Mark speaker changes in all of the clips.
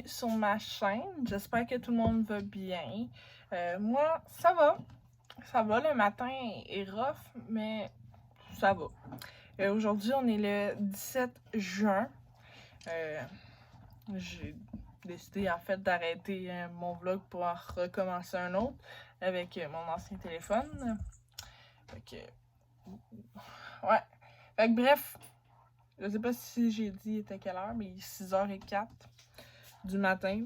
Speaker 1: sur ma chaîne. J'espère que tout le monde va bien. Moi, ça va. Ça va, le matin est rough, mais ça va. Aujourd'hui, on est le 17 juin. J'ai décidé en fait d'arrêter mon vlog pour en recommencer un autre avec mon ancien téléphone. Fait que... Ouais. Fait que bref, je sais pas si j'ai dit il était quelle heure, mais il est 6h04 du matin.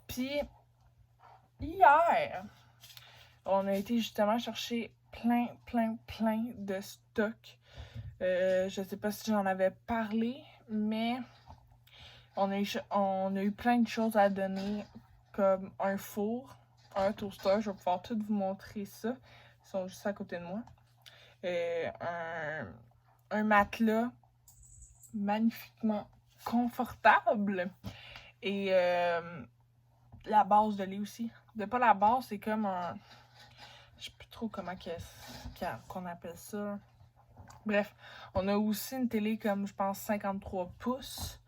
Speaker 1: Puis hier, on a été justement chercher plein de stocks. Je sais pas si j'en avais parlé, mais on a eu plein de choses à donner, comme un four, un toaster. Je vais pouvoir tout vous montrer ça. Ils sont juste à côté de moi. Un matelas magnifiquement confortable. Et la base de lit aussi. Pas la base, c'est comme un... Je sais plus trop comment qu'on appelle ça. Bref, on a aussi une télé comme, je pense, 53 pouces.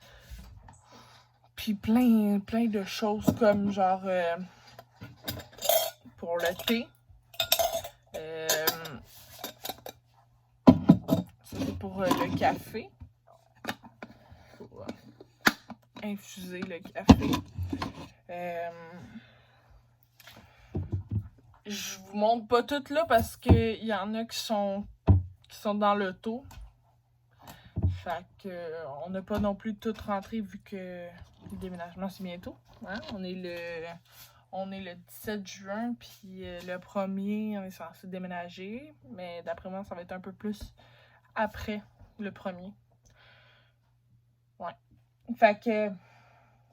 Speaker 1: Puis plein de choses comme genre pour le thé. Ça c'est pour le café. Pour infuser le café. Je vous montre pas toutes là parce qu'il y en a qui sont dans l'auto. Fait que on n'a pas non plus tout rentré vu que le déménagement c'est bientôt. Hein? On est le 17 juin, puis le 1er, on est censé déménager. Mais d'après moi, ça va être un peu plus après le 1er. Ouais. Fait que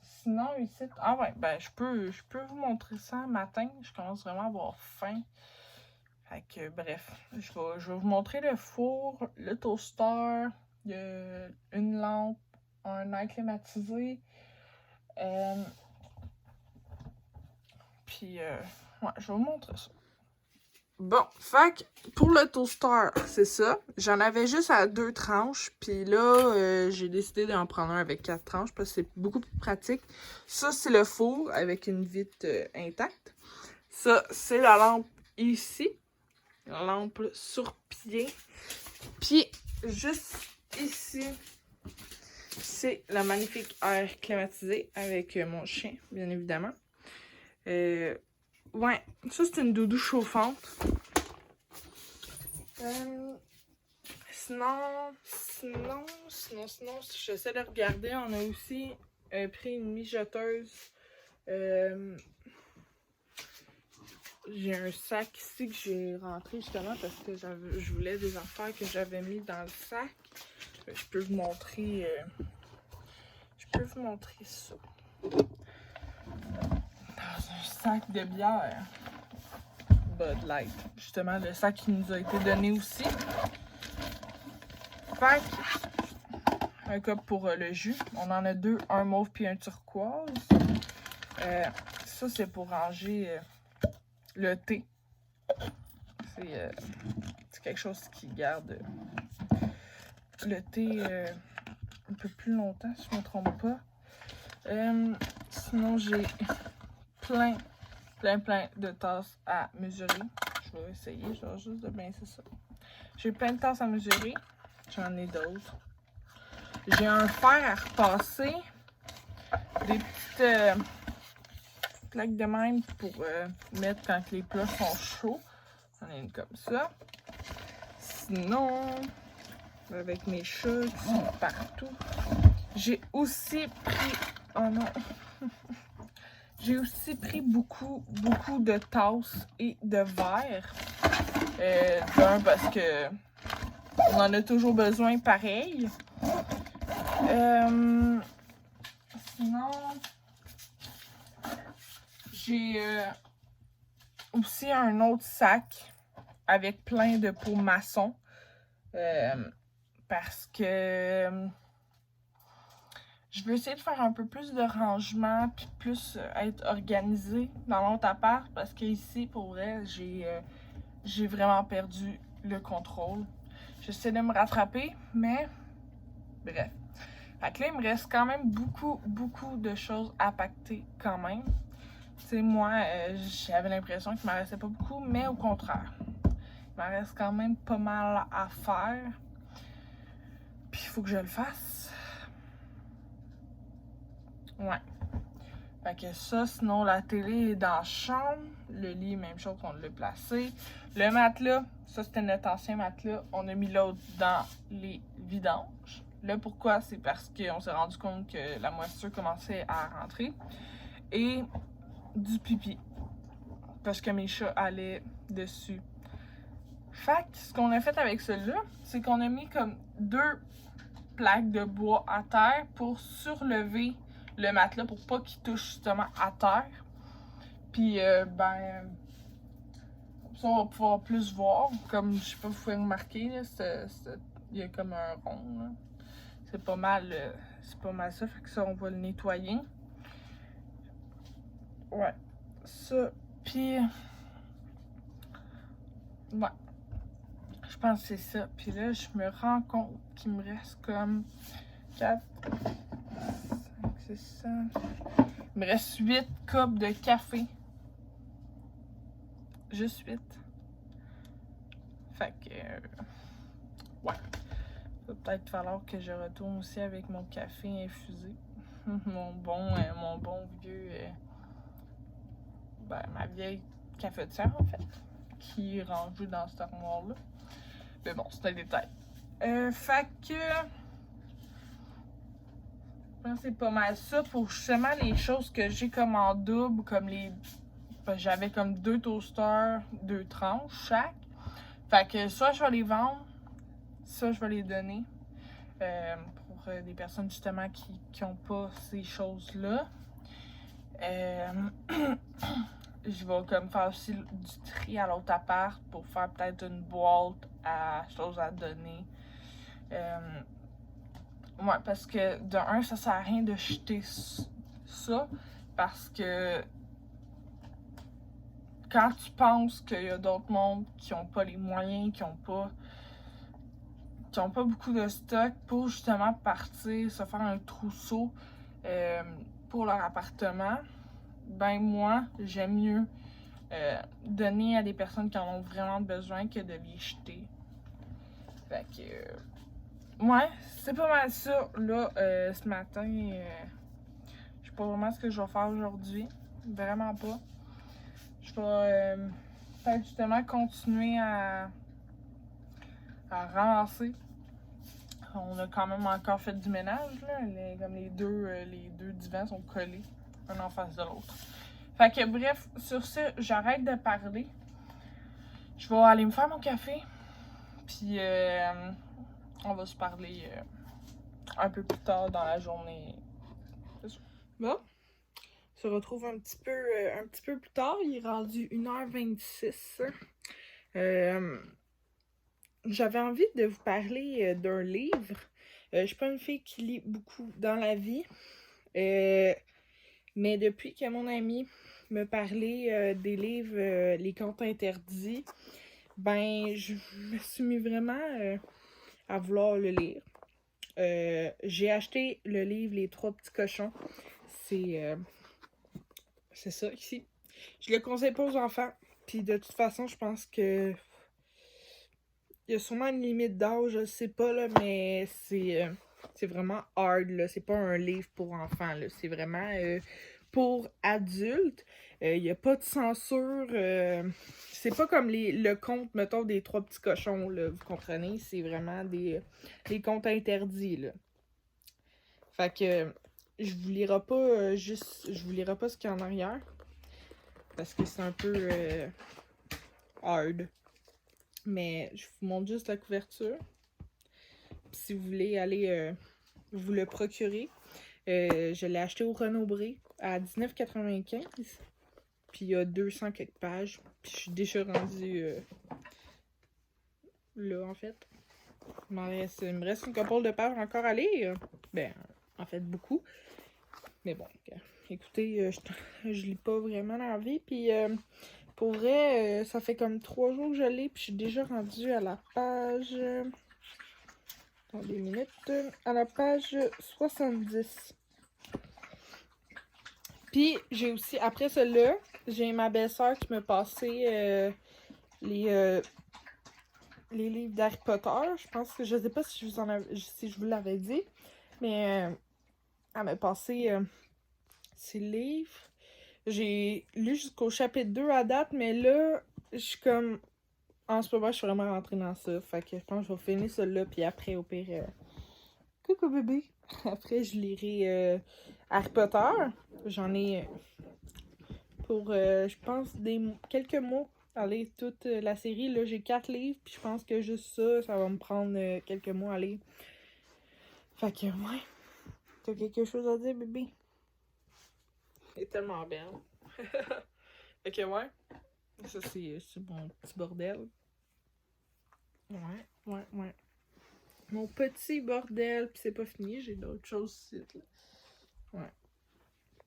Speaker 1: sinon, ici... Ah ouais, ben je peux vous montrer ça matin. Je commence vraiment à avoir faim. Fait que bref, je vais vous montrer le four, le toaster, une lampe, un air climatisé. Puis, ouais, je vais vous montrer ça. Bon, fait que pour le toaster, c'est ça. J'en avais juste à 2 tranches. Puis là, j'ai décidé d'en prendre un avec 4 tranches parce que c'est beaucoup plus pratique. Ça, c'est le four avec une vitre intacte. Ça, c'est la lampe ici. La lampe sur pied. Puis, juste ici, c'est la magnifique air climatisé avec mon chien, bien évidemment. Ouais, ça c'est une doudou chauffante. Sinon, j'essaie de regarder. On a aussi pris une mijoteuse. J'ai un sac ici que j'ai rentré justement parce que je voulais des affaires que j'avais mis dans le sac. Je peux vous montrer. Ça. Dans un sac de bière. Bud Light. Justement, le sac qui nous a été donné aussi. Fait un cup pour le jus. On en a 2, un mauve puis un turquoise. Ça, c'est pour ranger le thé. C'est quelque chose qui garde le thé un peu plus longtemps, si je ne me trompe pas. Sinon, j'ai plein de tasses à mesurer. Je vais essayer, je vais juste de baisser ça. J'ai plein de tasses à mesurer. J'en ai d'autres. J'ai un fer à repasser. Des petites plaques de même pour mettre quand les plats sont chauds. J'en ai une comme ça. Sinon, avec mes chats qui sont partout. J'ai aussi pris... Oh non! J'ai aussi pris beaucoup de tasses et de verres. D'un, parce que on en a toujours besoin pareil. Sinon, j'ai aussi un autre sac avec plein de pots maçons. Parce que je veux essayer de faire un peu plus de rangement puis plus être organisée dans l'autre appart parce qu'ici, pour vrai, j'ai vraiment perdu le contrôle. J'essaie de me rattraper, mais bref. Fait que là, il me reste quand même beaucoup de choses à pacter quand même. Tu sais, moi, j'avais l'impression qu'il m'en restait pas beaucoup, mais au contraire. Il m'en reste quand même pas mal à faire. Puis il faut que je le fasse. Ouais. Fait que ça, sinon la télé est dans la chambre. Le lit, même chose, on l'a placé. Le matelas, ça c'était notre ancien matelas. On a mis l'autre dans les vidanges. Là, pourquoi? C'est parce qu'on s'est rendu compte que la moisissure commençait à rentrer. Et du pipi. Parce que mes chats allaient dessus. Fait que ce qu'on a fait avec celui-là, c'est qu'on a mis comme 2 plaques de bois à terre pour surlever le matelas pour pas qu'il touche justement à terre. Puis, ça, on va pouvoir plus voir. Comme, je sais pas, vous pouvez remarquer, là, il y a comme un rond, là. C'est pas mal ça. Fait que ça, on va le nettoyer. Ouais. Ça, puis... Ouais. Je pense que c'est ça. Puis là, je me rends compte qu'il me reste comme 4, 5, 6, 7... Il me reste 8 cupes de café. Juste 8. Fait que... ouais. Il va peut-être falloir que je retourne aussi avec mon café infusé. mon bon vieux... ma vieille cafetière, en fait. Qui est rangée dans cette armoire-là. Mais bon, c'est un détail. Fait que... Je pense que c'est pas mal ça pour justement les choses que j'ai comme en double, comme les... J'avais comme 2 toasters, 2 tranches chaque. Fait que soit je vais les vendre, soit je vais les donner pour des personnes justement qui ont pas ces choses-là. Je vais comme faire aussi du tri à l'autre appart pour faire peut-être une boîte à choses à donner. Ouais, parce que de un, ça sert à rien de jeter ça parce que quand tu penses qu'il y a d'autres mondes qui n'ont pas les moyens, qui n'ont pas beaucoup de stock pour justement partir, se faire un trousseau pour leur appartement, ben moi, j'aime mieux donner à des personnes qui en ont vraiment besoin que de les jeter. Fait que, ouais, c'est pas mal ça, là, ce matin. Je sais pas vraiment ce que je vais faire aujourd'hui. Vraiment pas. Je vais peut-être justement continuer à ramasser. On a quand même encore fait du ménage, là. Comme les deux divans sont collés, un en face de l'autre. Fait que bref, sur ce, j'arrête de parler. Je vais aller me faire mon café. Puis on va se parler un peu plus tard dans la journée. C'est ça. Bon, on se retrouve un petit peu plus tard. Il est rendu 1h26. J'avais envie de vous parler d'un livre. Je suis pas une fille qui lit beaucoup dans la vie. Mais depuis que mon ami me parlait des livres Les Contes Interdits, ben je me suis mis vraiment à vouloir le lire. J'ai acheté le livre Les Trois Petits Cochons. C'est ça ici. Je le conseille pas aux enfants. Puis de toute façon, je pense que il y a sûrement une limite d'âge, je sais pas là, mais c'est vraiment hard là. C'est pas un livre pour enfants là. C'est vraiment pour adultes. Il n'y a pas de censure. C'est pas comme le conte, mettons, des Trois Petits Cochons, là, vous comprenez? C'est vraiment des contes interdits, là. Fait que je vous lirai pas je vous lirai pas ce qu'il y a en arrière. Parce que c'est un peu hard. Mais je vous montre juste la couverture. Puis si vous voulez aller vous le procurer, je l'ai acheté au Renaud-Bré à 19,95. Puis il y a 200 quelques pages. Puis je suis déjà rendue là, en fait. Il me reste une couple de pages encore à lire. Ben, en fait, beaucoup. Mais bon, écoutez, je lis pas vraiment dans la vie. Puis pour vrai, ça fait comme 3 jours que je l'ai. Puis je suis déjà rendue à la page Dans des minutes. À la page 70. Puis, j'ai aussi, après celle-là, j'ai ma belle-sœur qui m'a passé les livres d'Harry Potter. Je pense que, je sais pas si si je vous l'avais dit, mais elle m'a passé ces livres. J'ai lu jusqu'au chapitre 2 à date, mais là, je suis comme... En ce moment, je suis vraiment rentrée dans ça. Fait que je pense que je vais finir celui-là, puis après, au pire... Coucou bébé! Après, je lirai Harry Potter. J'en ai pour, je pense, quelques mois à lire toute la série. Là, j'ai 4 livres, puis je pense que juste ça va me prendre quelques mois à lire. Fait que, ouais. T'as quelque chose à dire, bébé? Elle est tellement belle. Fait que, ouais. Ça, c'est mon petit bordel. Ouais. Mon petit bordel, puis c'est pas fini, j'ai d'autres choses ici, là. Ouais.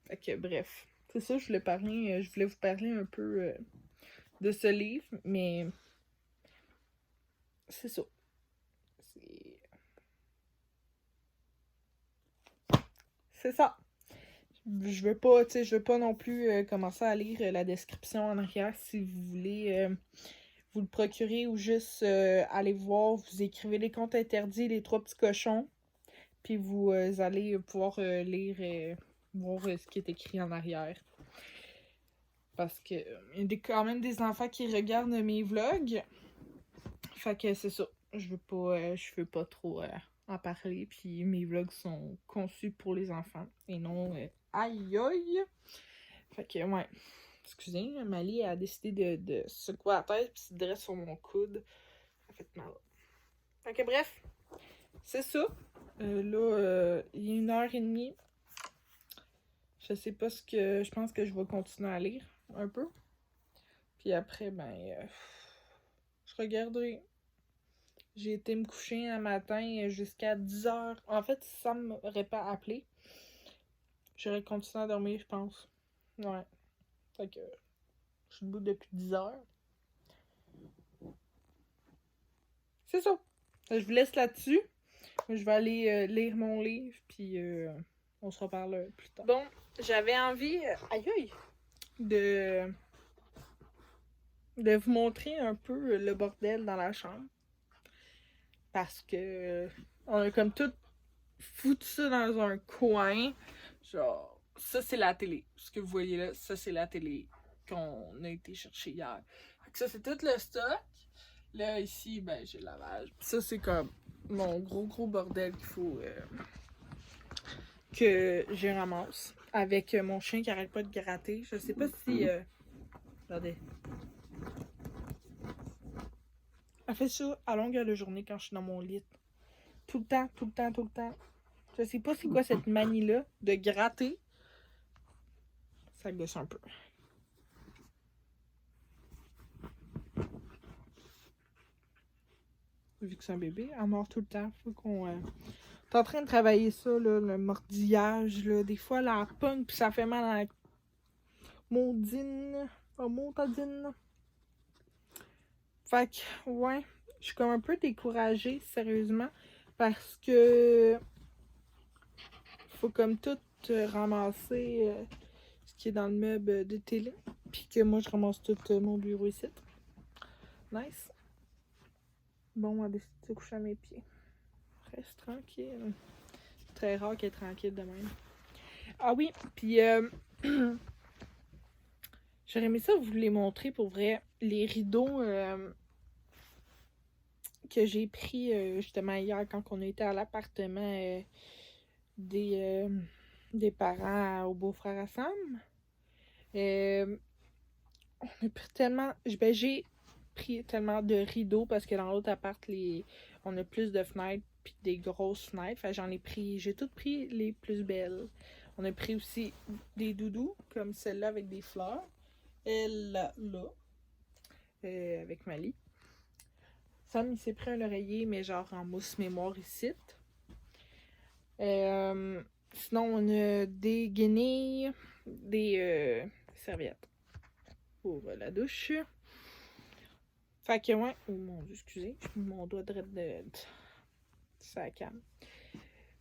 Speaker 1: Fait que, bref. C'est ça, je voulais vous parler un peu de ce livre, mais c'est ça. C'est ça. Je veux pas non plus commencer à lire la description en arrière. Si vous voulez vous le procurer ou juste aller voir, vous écrivez les comptes interdits, les 3 petits cochons, puis vous allez pouvoir lire, voir ce qui est écrit en arrière. Parce que il y a quand même des enfants qui regardent mes vlogs. Fait que c'est ça. Je veux pas trop en parler. Puis mes vlogs sont conçus pour les enfants et non aïe aïe. Fait que ouais. Excusez, Mali a décidé de secouer la tête puis se dresse sur mon coude. Ça fait mal. Fait que bref, c'est ça. Là, il est 1h30. Je sais pas ce que. Je pense que je vais continuer à lire un peu. Puis après, je regarderai. J'ai été me coucher un matin jusqu'à 10h. En fait, si ça m'aurait pas appelé, j'aurais continué à dormir, je pense. Ouais. Fait que je suis debout depuis 10h. C'est ça. Je vous laisse là-dessus. Je vais aller lire mon livre, puis on se reparle plus tard. Bon, j'avais envie, aïe aïe, de vous montrer un peu le bordel dans la chambre. Parce que on a comme tout foutu ça dans un coin. Genre, ça c'est la télé. Ce que vous voyez là, ça c'est la télé qu'on a été chercher hier. Ça c'est tout le stock. Là ici, j'ai le lavage. Ça c'est comme mon gros bordel qu'il faut que je ramasse. Avec mon chien qui arrête pas de gratter. Je sais pas si... Regardez. Elle fait ça à longueur de journée quand je suis dans mon lit. Tout le temps. Je sais pas c'est quoi cette manie-là de gratter. Ça gosse un peu. Vu que c'est un bébé, elle mord tout le temps. Faut qu'on... T'es en train de travailler ça, là, le mordillage, là. Des fois, la pogne, puis ça fait mal à la maudine. Oh, montadine. Fait que, ouais, je suis comme un peu découragée, sérieusement, parce que faut comme tout ramasser ce qui est dans le meuble de télé, puis que moi, je ramasse tout mon bureau ici. Nice. Bon, on va décider de se coucher à mes pieds. Reste tranquille. C'est très rare qu'elle est tranquille de même. Ah oui, puis j'aurais aimé ça vous les montrer pour vrai. Les rideaux que j'ai pris justement hier quand on était à l'appartement des parents au beau-frère à Sam. On a pris tellement... j'ai pris tellement de rideaux parce que dans l'autre appart, on a plus de fenêtres puis des grosses fenêtres. Fait j'ai toutes pris les plus belles. On a pris aussi des doudous comme celle-là avec des fleurs. Elle là, avec Mali. Sam, il s'est pris un oreiller, mais genre en mousse mémoire ici. Sinon, on a des guenilles, des serviettes pour la douche. Fait que ouais, oh mon dieu, excusez, mon doigt de ça calme.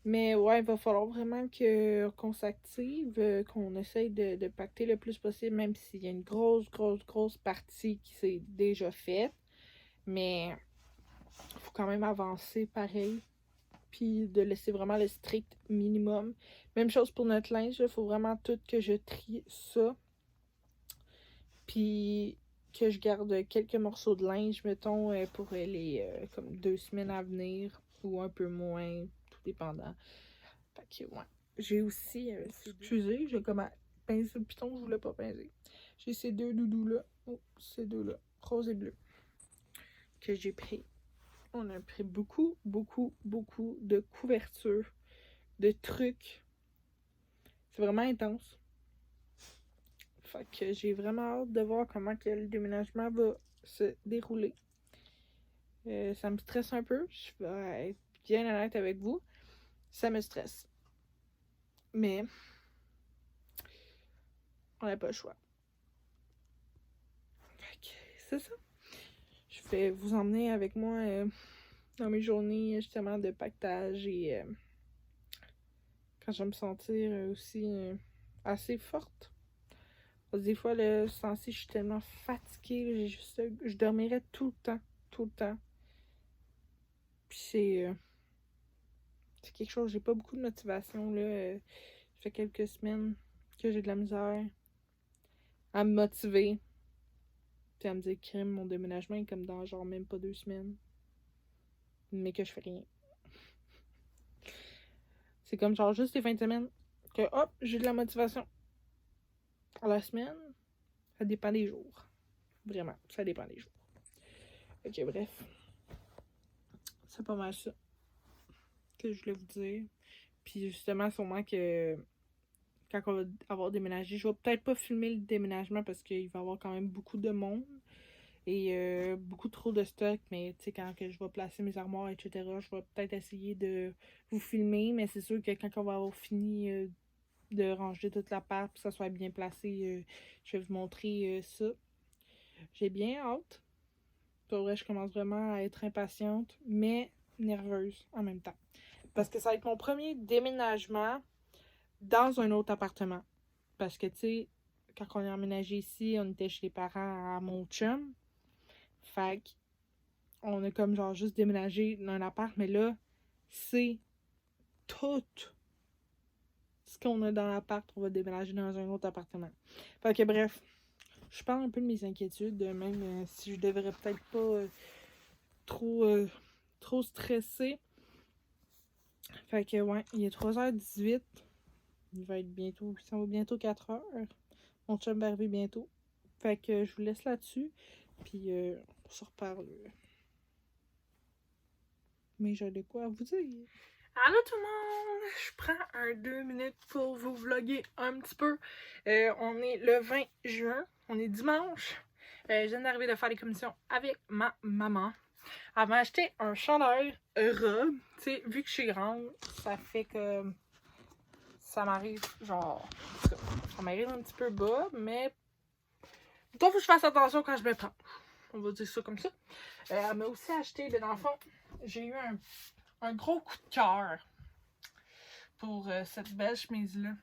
Speaker 1: Mais ouais, il va falloir vraiment qu'on s'active, qu'on essaye de pacter le plus possible, même s'il y a une grosse partie qui s'est déjà faite. Mais il faut quand même avancer pareil. Puis de laisser vraiment le strict minimum. Même chose pour notre linge, il faut vraiment tout que je trie ça. Puis que je garde quelques morceaux de linge, mettons, pour les comme 2 semaines à venir ou un peu moins, tout dépendant. Fait que ouais. J'ai aussi, excusez, j'ai comme pincer le piton, je voulais pas pincer. J'ai ces 2 doudous-là, ces deux-là, rose et bleu, que j'ai pris. On a pris beaucoup de couvertures, de trucs. C'est vraiment intense. Fait que j'ai vraiment hâte de voir comment que le déménagement va se dérouler. Ça me stresse un peu, je vais être bien honnête avec vous. Ça me stresse. Mais on n'a pas le choix. Fait que c'est ça. Je vais vous emmener avec moi dans mes journées justement de pactage et quand je vais me sentir aussi assez forte. Parce que des fois, le sens-ci, je suis tellement fatiguée, je dormirais tout le temps. Puis c'est quelque chose, j'ai pas beaucoup de motivation là. Ça fait quelques semaines que j'ai de la misère à me motiver. Puis à me dire crime, mon déménagement est comme dans genre même pas 2 semaines. Mais que je fais rien. C'est comme genre juste les fins de semaine que hop, j'ai de la motivation. À la semaine, ça dépend des jours. Vraiment, ça dépend des jours. Ok, bref. C'est pas mal ça que je voulais vous dire. Puis justement, sûrement que quand on va avoir déménagé, je vais peut-être pas filmer le déménagement parce qu'il va y avoir quand même beaucoup de monde et beaucoup trop de stock. Mais tu sais, quand que je vais placer mes armoires, etc., je vais peut-être essayer de vous filmer. Mais c'est sûr que quand on va avoir fini de ranger toute la part pour que ça soit bien placé, je vais vous montrer ça. J'ai bien hâte. Pour vrai, je commence vraiment à être impatiente, mais nerveuse en même temps. Parce que ça va être mon premier déménagement dans un autre appartement. Parce que, tu sais, quand on est emménagé ici, on était chez les parents à mon chum. Fait on a comme genre juste déménagé dans un appart, mais là, c'est tout ce qu'on a dans l'appart, on va déménager dans un autre appartement. Fait que bref, je parle un peu de mes inquiétudes, même si je devrais peut-être pas trop stresser. Fait que ouais, il est 3h18. Il va être bientôt, ça va bientôt 4h. Mon chum va arriver bientôt. Fait que je vous laisse là-dessus. Puis on se reparle. Mais j'ai de quoi vous dire. Allô tout le monde! Je prends un 2 minutes pour vous vlogger un petit peu. On est le 20 juin. On est dimanche. Je viens d'arriver de faire les commissions avec ma maman. Elle m'a acheté un chandail robe. Tu sais, vu que je suis grande, ça fait que ça m'arrive genre. Ça m'arrive un petit peu bas, mais il faut que je fasse attention quand je me prends. On va dire ça comme ça. Elle m'a aussi acheté, dans le fond, j'ai eu un gros coup de cœur pour cette belle chemise-là.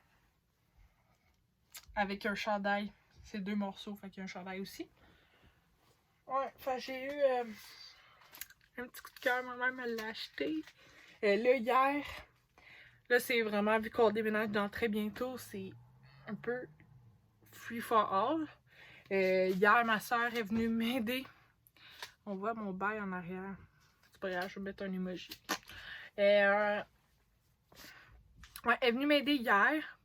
Speaker 1: Avec un chandail. C'est 2 morceaux, fait qu'il y a un chandail aussi. Ouais, fait j'ai eu un petit coup de cœur, ma mère me l'a acheté. Là, hier, là, c'est vraiment, vu qu'on déménage dans très bientôt, c'est un peu free for all. Hier, ma soeur est venue m'aider. On voit mon bail en arrière. C'est pas grave, je vais mettre un emoji. Ouais, elle est venue m'aider hier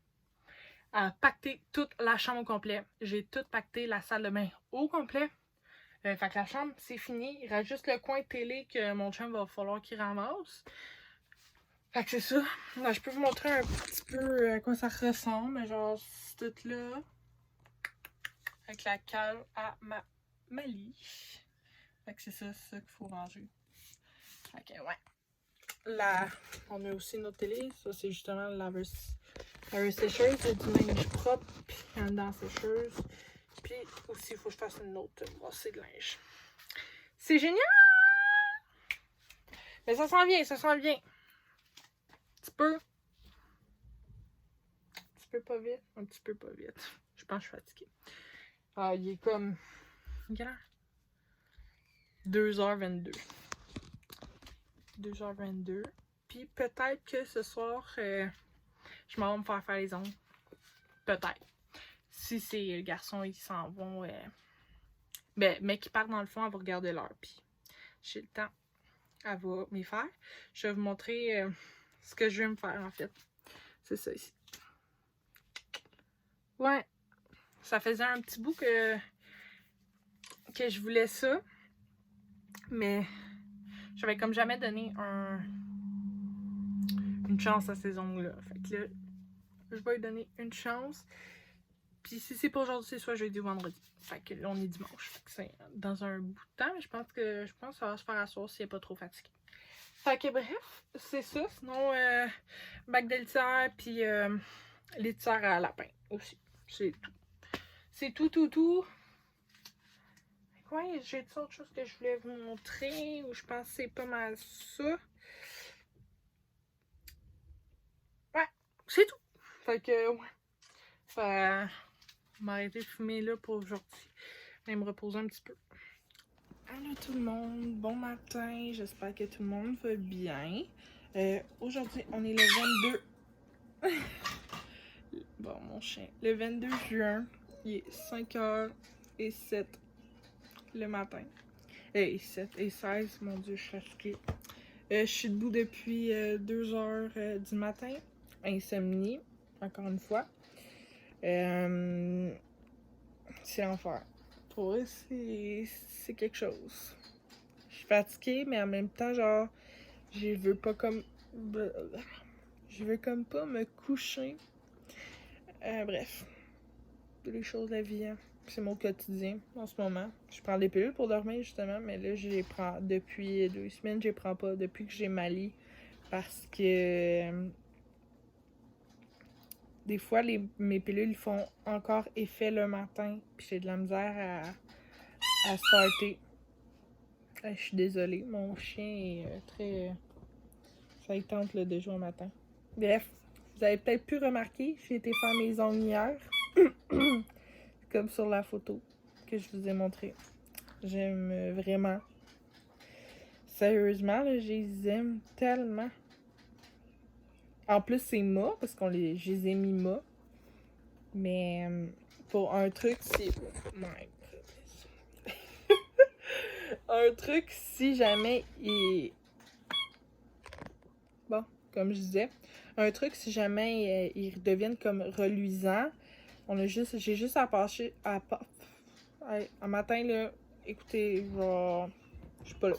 Speaker 1: à pacter toute la chambre au complet. J'ai tout pacté, la salle de bain au complet. Fait que la chambre, c'est fini. Il reste juste le coin télé que mon chum va falloir qu'il ramasse. Fait que c'est ça. Là, je peux vous montrer un petit peu à quoi ça ressemble. Genre, c'est tout là. Avec la cale à ma lit. Fait que c'est ça qu'il faut ranger. Fait que ouais. Là, on a aussi notre télé. Ça, c'est justement la sécheuse. Il y a du linge propre. Puis un dans la sécheuse. Puis aussi, il faut que je fasse une autre brossée de linge. C'est génial! Mais ça s'en vient, ça s'en vient. peu pas vite, un petit peu pas vite. Je pense que je suis fatiguée. Ah, il est comme... Quelle heure? 2h22. 2h22. Puis peut-être que ce soir, je m'en vais me faire les ongles. Peut-être. Si c'est le garçon, ils s'en vont. Mais qui part dans le fond, elle va regarder l'heure. Puis j'ai le temps. Elle va m'y faire. Je vais vous montrer ce que je vais me faire en fait. C'est ça ici. Ouais. Ça faisait un petit bout que je voulais ça. Mais j'avais comme jamais donné une chance à ces ongles-là. Fait que là, je vais lui donner une chance. Puis si c'est pas aujourd'hui, c'est soit jeudi ou vendredi. Fait que là, on est dimanche. Fait que c'est dans un bout de temps. Mais je pense que ça va se faire à soir s'il n'est pas trop fatigué. Fait que bref, c'est ça. Sinon, bac de litière, puis litière à lapin aussi. C'est tout. C'est tout. Ouais, j'ai d'autres choses que je voulais vous montrer. Ou je pense que c'est pas mal ça. Ouais, c'est tout. Fait que, ouais. Fait, on va arrêter de fumer là pour aujourd'hui. Je vais me reposer un petit peu. Allô tout le monde, bon matin. J'espère que tout le monde va bien. Aujourd'hui, on est le 22. Bon, mon chien. Le 22 juin, il est 5h07 le matin. Et 7 et 16, mon Dieu, je suis fatiguée. Je suis debout depuis 2h du matin. Insomnie, encore une fois. C'est l'enfer. Pour eux, c'est quelque chose. Je suis fatiguée, mais en même temps, genre, je veux pas comme... Je veux comme pas me coucher. Bref. Les choses de la vie, hein. C'est mon quotidien en ce moment. Je prends des pilules pour dormir, justement, mais là, je les prends depuis 2 semaines. Je les prends pas depuis que j'ai ma lit. Parce que... des fois, mes pilules font encore effet le matin. Puis j'ai de la misère à starter. Je suis désolée, mon chien est très... ça lui tente là, de jouer au matin. Bref, vous avez peut-être pu remarquer, j'ai été faire mes ongles hier. Comme sur la photo que je vous ai montrée. J'aime vraiment. Sérieusement, là, je les aime tellement. En plus, c'est mat, parce je les ai mis mat. Mais pour un truc, c'est... un truc, si jamais il... Bon, comme je disais, un truc, si jamais ils deviennent comme reluisants, j'ai juste à passer... Un matin, là, écoutez, genre... Je suis pas là.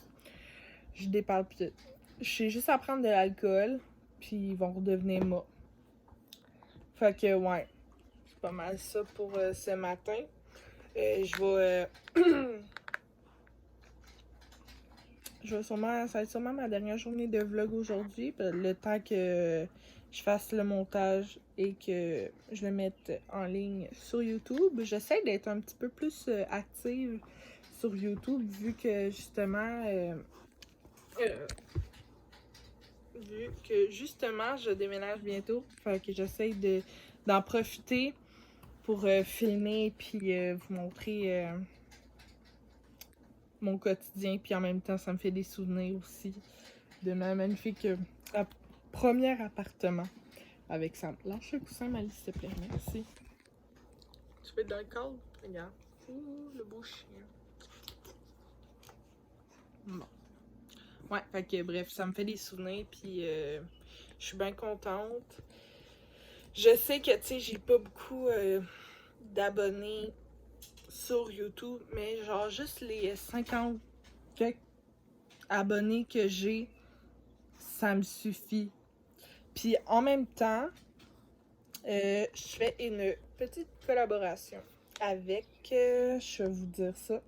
Speaker 1: Je déparle peut-être. J'ai juste à prendre de l'alcool, puis ils vont redevenir mat. Fait que, ouais. C'est pas mal ça pour ce matin. Je vais... ça va être sûrement ma dernière journée de vlog aujourd'hui. Le temps que je fasse le montage et que je le mette en ligne sur YouTube. J'essaie d'être un petit peu plus active sur YouTube, vu que justement... vu que justement je déménage bientôt, fait que j'essaie d'en profiter pour filmer puis vous montrer mon quotidien, puis en même temps ça me fait des souvenirs aussi de ma magnifique premier appartement avec Sam. Lâche le coussin, Malice, s'il te plaît, merci. Tu veux être dans le cadre? Regarde. Ouh, le beau chien. Bon. Ouais, fait que bref, ça me fait des souvenirs, puis je suis bien contente. Je sais que, tu sais, j'ai pas beaucoup d'abonnés sur YouTube, mais genre juste les 50 abonnés que j'ai, ça me suffit. Puis en même temps, je fais une petite collaboration avec, je vais vous dire ça,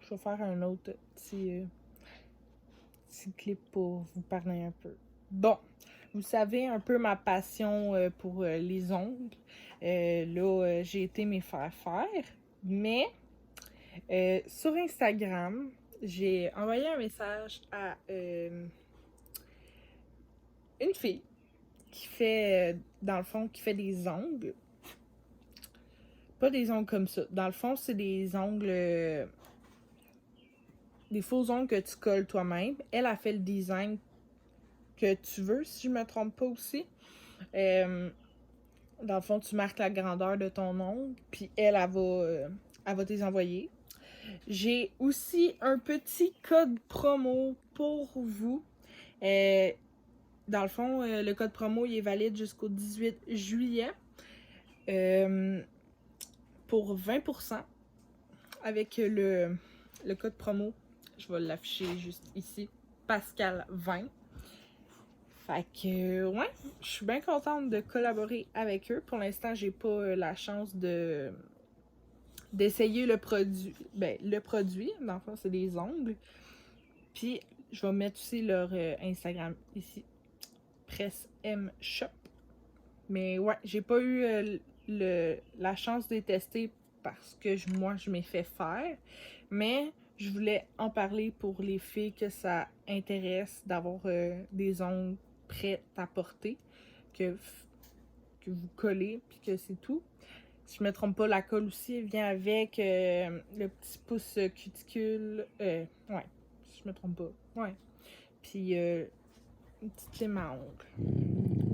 Speaker 1: je vais faire un autre petit clip pour vous parler un peu. Bon, vous savez un peu ma passion pour les ongles. Là, j'ai été m'y faire faire, mais sur Instagram, j'ai envoyé un message à une fille qui fait, dans le fond, qui fait des ongles. Pas des ongles comme ça. Dans le fond, c'est des ongles... des faux ongles que tu colles toi-même. Elle a fait le design que tu veux, si je me trompe pas aussi. Dans le fond, tu marques la grandeur de ton ongle, puis elle va te les envoyer. J'ai aussi un petit code promo pour vous. Dans le fond, le code promo il est valide jusqu'au 18 juillet. Pour 20% avec le code promo. Je vais l'afficher juste ici. Pascal 20. Fait que, ouais, je suis bien contente de collaborer avec eux. Pour l'instant, j'ai pas la chance d'essayer le produit. Ben, le produit, dans le fond, c'est des ongles. Puis, je vais mettre aussi leur Instagram ici. Presse M Shop. Mais ouais, j'ai pas eu la chance de les tester parce que moi, je m'ai fait faire. Mais je voulais en parler pour les filles que ça intéresse d'avoir des ongles prêts à porter, que vous collez, puis que c'est tout. Si je me trompe pas, la colle aussi elle vient avec le petit pouce cuticule. Ouais, si je me trompe pas. Ouais. Puis une petite lime à ongles.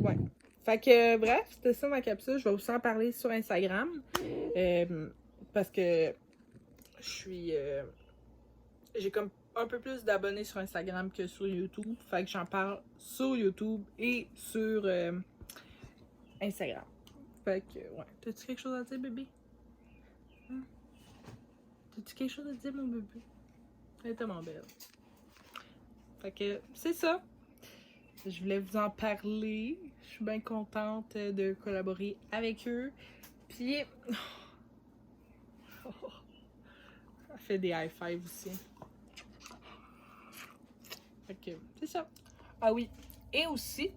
Speaker 1: Ouais. Fait que bref, c'était ça ma capsule. Je vais aussi en parler sur Instagram. Parce que je suis. J'ai comme un peu plus d'abonnés sur Instagram que sur YouTube. Fait que j'en parle sur YouTube et sur Instagram. Fait que, ouais. T'as-tu quelque chose à dire, bébé? Hein? T'as-tu quelque chose à dire, mon bébé? Elle est tellement belle. Fait que, c'est ça. Je voulais vous en parler. Je suis bien contente de collaborer avec eux. Puis, elle fait des high five aussi. Fait que, c'est ça. Ah oui. Et aussi,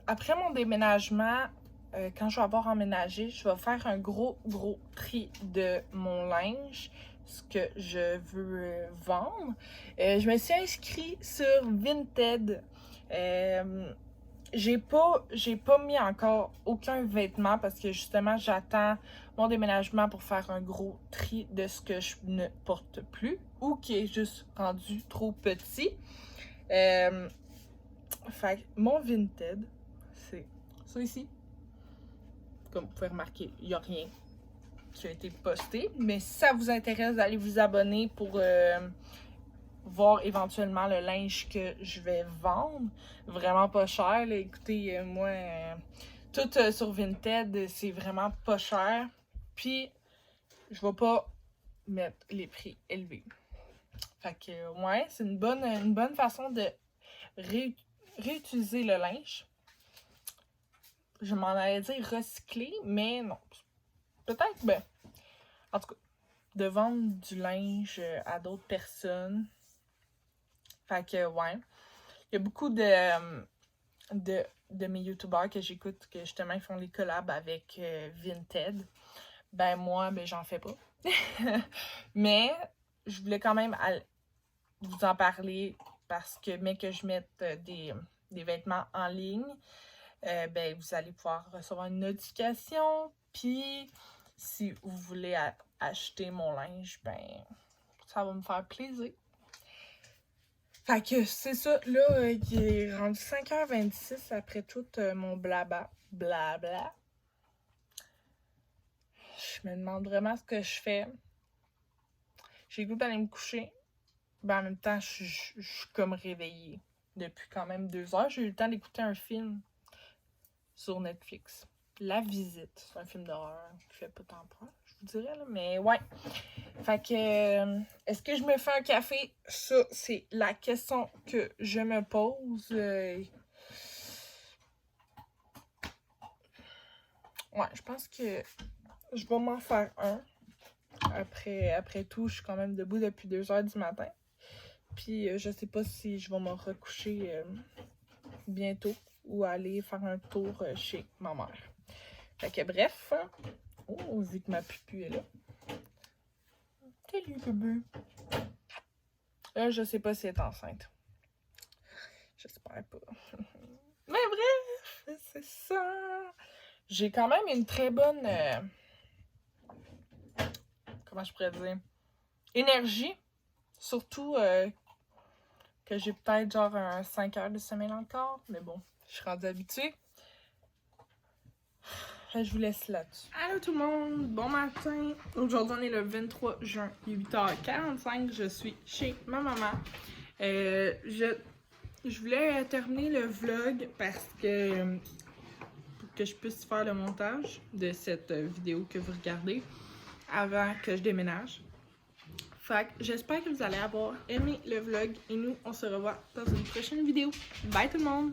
Speaker 1: après mon déménagement, quand je vais avoir emménagé, je vais faire un gros tri de mon linge, ce que je veux vendre. Je me suis inscrite sur Vinted. J'ai pas mis encore aucun vêtement parce que justement j'attends mon déménagement pour faire un gros tri de ce que je ne porte plus ou qui est juste rendu trop petit. Fait que mon Vinted, c'est ça ici. Comme vous pouvez remarquer, il n'y a rien qui a été posté. Mais si ça vous intéresse d'aller vous abonner pour voir éventuellement le linge que je vais vendre, vraiment pas cher. Là. Écoutez, moi, tout sur Vinted, c'est vraiment pas cher. Puis, je vais pas mettre les prix élevés. Fait que, ouais, c'est une bonne façon de réutiliser le linge. Je m'en allais dire recycler, mais non. Peut-être, ben, en tout cas, de vendre du linge à d'autres personnes. Fait que, ouais. Il y a beaucoup de mes youtubeurs que j'écoute que justement ils font les collabs avec Vinted. Ben, moi, ben, j'en fais pas. Mais, je voulais quand même vous en parler parce que, mais que je mette des vêtements en ligne, ben, vous allez pouvoir recevoir une notification. Puis, si vous voulez acheter mon linge, ben, ça va me faire plaisir. Fait que c'est ça. Là, il est rendu 5h26 après tout mon blabla. Je me demande vraiment ce que je fais. J'ai le goût d'aller me coucher. Ben, en même temps, je suis comme réveillée. Depuis quand même 2 heures, j'ai eu le temps d'écouter un film sur Netflix. La Visite. C'est un film d'horreur qui fait pas tant peur, je vous dirais, là. Mais ouais. Fait que, est-ce que je me fais un café? Ça, c'est la question que je me pose. Ouais, je pense que je vais m'en faire un. Après tout, je suis quand même debout depuis 2 heures du matin. Puis, je sais pas si je vais me recoucher bientôt ou aller faire un tour chez ma mère. Fait que bref, oh, vu que ma pupu est là. Salut, bébé. Je sais pas si elle est enceinte. J'espère pas. Mais C'est ça. J'ai quand même une très bonne... comment je pourrais dire? Énergie. Surtout que j'ai peut-être genre un 5 heures de sommeil encore. Mais bon, je suis rendue habituée. Je vous laisse là-dessus. Allô tout le monde, bon matin. Aujourd'hui, on est le 23 juin, il est 8h45. Je suis chez ma maman. Je voulais terminer le vlog parce que pour que je puisse faire le montage de cette vidéo que vous regardez avant que je déménage. Fait que j'espère que vous allez avoir aimé le vlog et nous, on se revoit dans une prochaine vidéo. Bye tout le monde!